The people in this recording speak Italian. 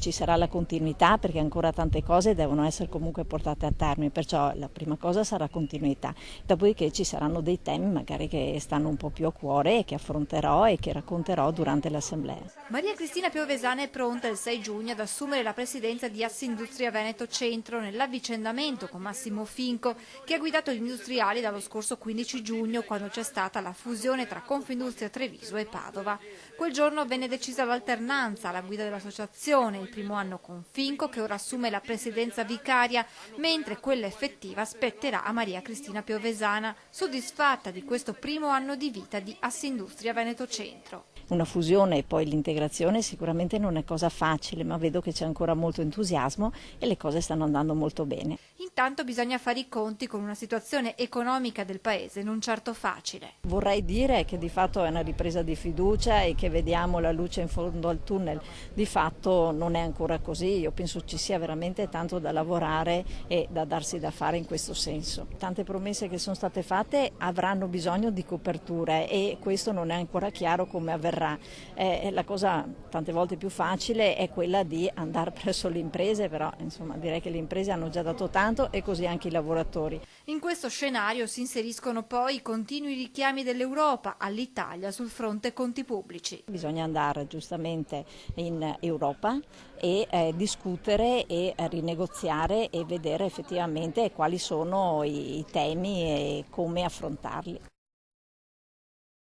ci sarà la continuità, perché ancora tante cose devono essere comunque portate a termine, perciò la prima cosa sarà continuità, dopodiché ci saranno dei temi magari che stanno un po' più a cuore e che affronterò e che racconterò durante l'assemblea. Maria Cristina Piovesana è pronta il 6 giugno ad assumere la presidenza di Assindustria Veneto Centro nell'avvicendamento con Massimo Finco, che ha guidato gli industriali dallo scorso 15 giugno, quando c'è stata la fusione tra Confindustria Treviso e Padova. Quel giorno venne decisa l'alternanza alla guida dell'associazione, il primo anno con Finco, che ora assume la presidenza vicaria, mentre quella effettiva spetterà a Maria Cristina Piovesana, soddisfatta di questo primo anno di vita di Assindustria Veneto Centro. Una fusione e poi l'integrazione sicuramente non è cosa facile, ma vedo che c'è ancora molto entusiasmo e le cose stanno andando molto bene. Intanto bisogna fare i conti con una situazione economica del paese non certo facile. Vorrei dire che di fatto è una ripresa di fiducia e che vediamo la luce in fondo al tunnel. Di fatto non è ancora così, io penso ci sia veramente tanto da lavorare e da darsi da fare in questo senso. Tante promesse che sono state fatte avranno bisogno di coperture e questo non è ancora chiaro come avverrà. La cosa tante volte più facile è quella di andare presso le imprese, però insomma direi che le imprese hanno già dato tanto e così anche i lavoratori. In questo scenario si inseriscono poi i continui richiami dell'Europa all'Italia sul fronte conti pubblici. Bisogna andare giustamente in Europa e discutere e rinegoziare e vedere effettivamente quali sono i temi e come affrontarli.